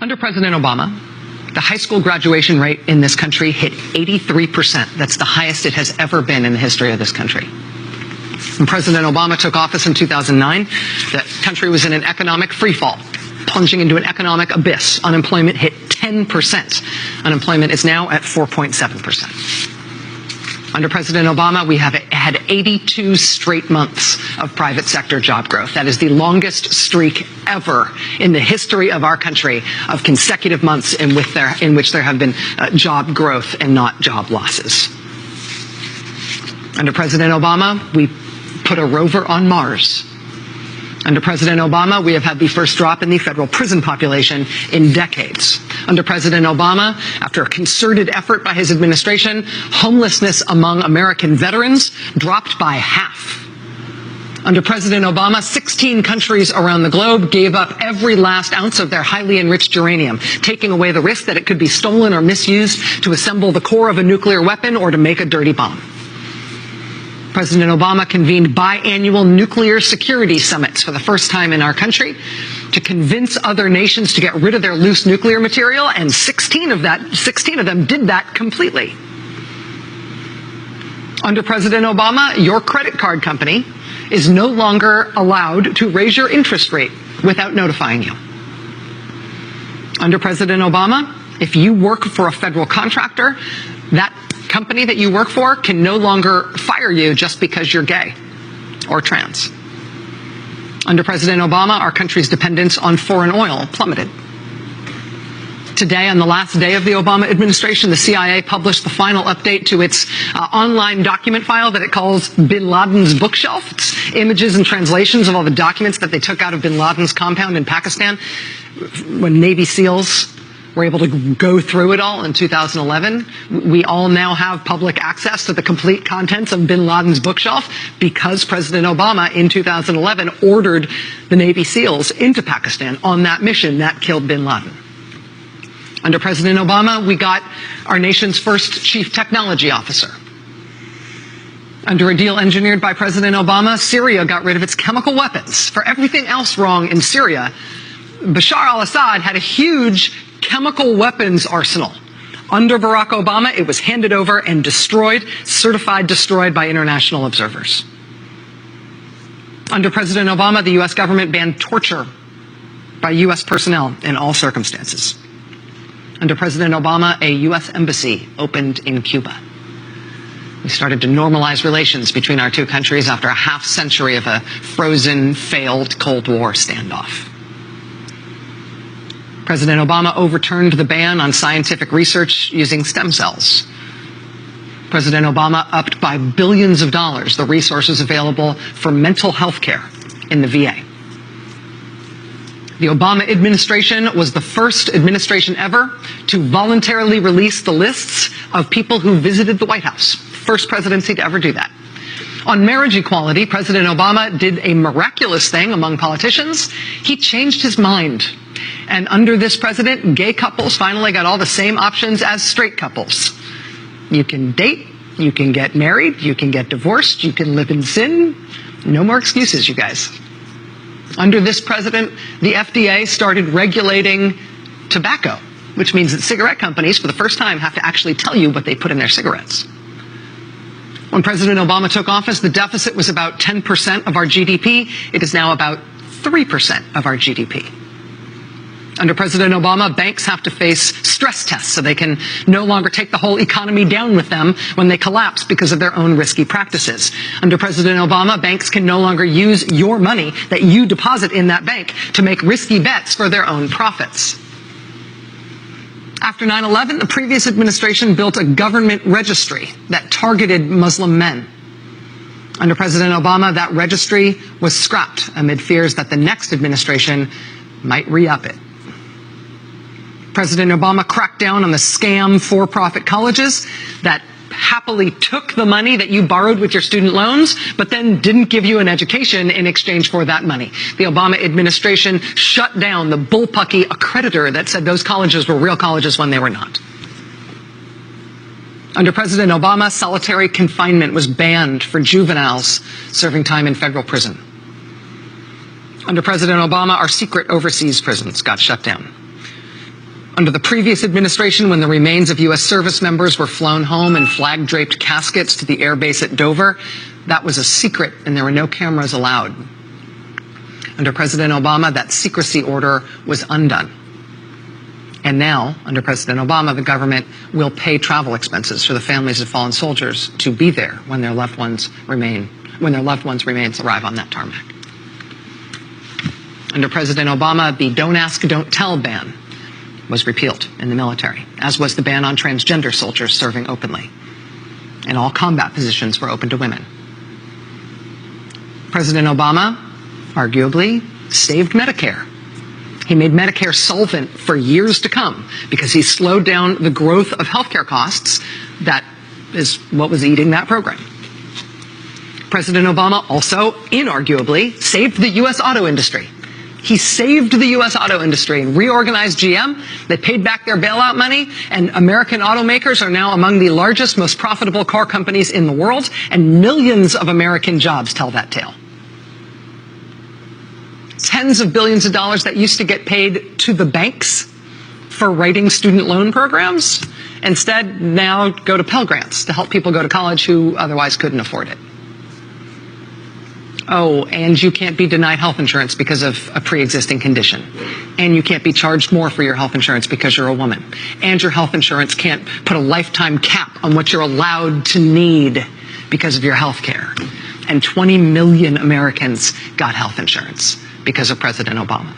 Under President Obama, the high school graduation rate in this country hit 83%. That's the highest it has ever been in the history of this country. When President Obama took office in 2009, the country was in an economic freefall, plunging into an economic abyss. Unemployment hit 10%. Unemployment is now at 4.7%. Under President Obama, we have had 82 straight months of private sector job growth. That is the longest streak ever in the history of our country of consecutive months in which there have been job growth and not job losses. Under President Obama, we put a rover on Mars. Under President Obama, we have had the first drop in the federal prison population in decades. Under President Obama, after a concerted effort by his administration, homelessness among American veterans dropped by half. Under President Obama, 16 countries around the globe gave up every last ounce of their highly enriched uranium, taking away the risk that it could be stolen or misused to assemble the core of a nuclear weapon or to make a dirty bomb. President Obama convened biannual nuclear security summits for the first time in our country to convince other nations to get rid of their loose nuclear material, and 16 of them did that completely. Under President Obama, your credit card company is no longer allowed to raise your interest rate without notifying you. Under President Obama, if you work for a federal contractor, that company that you work for can no longer fire you just because you're gay or trans. Under President Obama, our country's dependence on foreign oil plummeted. Today, on the last day of the Obama administration, the CIA published the final update to its online document file that it calls Bin Laden's bookshelf. It's images and translations of all the documents that they took out of Bin Laden's compound in Pakistan when Navy SEALs were able to go through it all in 2011. We all now have public access to the complete contents of Bin Laden's bookshelf because President Obama in 2011 ordered the Navy SEALs into Pakistan on that mission that killed Bin Laden. Under President Obama, we got our nation's first chief technology officer. Under a deal engineered by President Obama, Syria got rid of its chemical weapons. For everything else wrong in Syria, Bashar al-Assad had a huge chemical weapons arsenal. Under Barack Obama, it was handed over and destroyed, certified destroyed by international observers. Under President Obama, the U.S. government banned torture by U.S. personnel in all circumstances. Under President Obama, a U.S. embassy opened in Cuba. We started to normalize relations between our two countries after a half-century of a frozen, failed Cold War standoff. President Obama overturned the ban on scientific research using stem cells. President Obama upped by billions of dollars the resources available for mental health care in the VA. The Obama administration was the first administration ever to voluntarily release the lists of people who visited the White House. First presidency to ever do that. On marriage equality, President Obama did a miraculous thing among politicians. He changed his mind. And under this president, gay couples finally got all the same options as straight couples. You can date, you can get married, you can get divorced, you can live in sin. No more excuses, you guys. Under this president, the FDA started regulating tobacco, which means that cigarette companies, for the first time, have to actually tell you what they put in their cigarettes. When President Obama took office, the deficit was about 10% of our GDP. It is now about 3% of our GDP. Under President Obama, banks have to face stress tests so they can no longer take the whole economy down with them when they collapse because of their own risky practices. Under President Obama, banks can no longer use your money that you deposit in that bank to make risky bets for their own profits. After 9/11, the previous administration built a government registry that targeted Muslim men. Under President Obama, that registry was scrapped amid fears that the next administration might re-up it. President Obama cracked down on the scam for-profit colleges that happily took the money that you borrowed with your student loans, but then didn't give you an education in exchange for that money. The Obama administration shut down the bullpucky accreditor that said those colleges were real colleges when they were not. Under President Obama, solitary confinement was banned for juveniles serving time in federal prison. Under President Obama, our secret overseas prisons got shut down. Under the previous administration, when the remains of U.S. service members were flown home in flag-draped caskets to the air base at Dover, that was a secret and there were no cameras allowed. Under President Obama, that secrecy order was undone. And now, under President Obama, the government will pay travel expenses for the families of fallen soldiers to be there when their loved ones' remains arrive on that tarmac. Under President Obama, the Don't Ask, Don't Tell ban was repealed in the military, as was the ban on transgender soldiers serving openly. And all combat positions were open to women. President Obama arguably saved Medicare. He made Medicare solvent for years to come because he slowed down the growth of healthcare costs. That is what was eating that program. President Obama also, inarguably, saved the U.S. auto industry. He saved the U.S. auto industry and reorganized GM. They paid back their bailout money, and American automakers are now among the largest, most profitable car companies in the world, and millions of American jobs tell that tale. Tens of billions of dollars that used to get paid to the banks for writing student loan programs, instead now go to Pell Grants to help people go to college who otherwise couldn't afford it. Oh, and you can't be denied health insurance because of a pre-existing condition. And you can't be charged more for your health insurance because you're a woman. And your health insurance can't put a lifetime cap on what you're allowed to need because of your health care. And 20 million Americans got health insurance because of President Obama.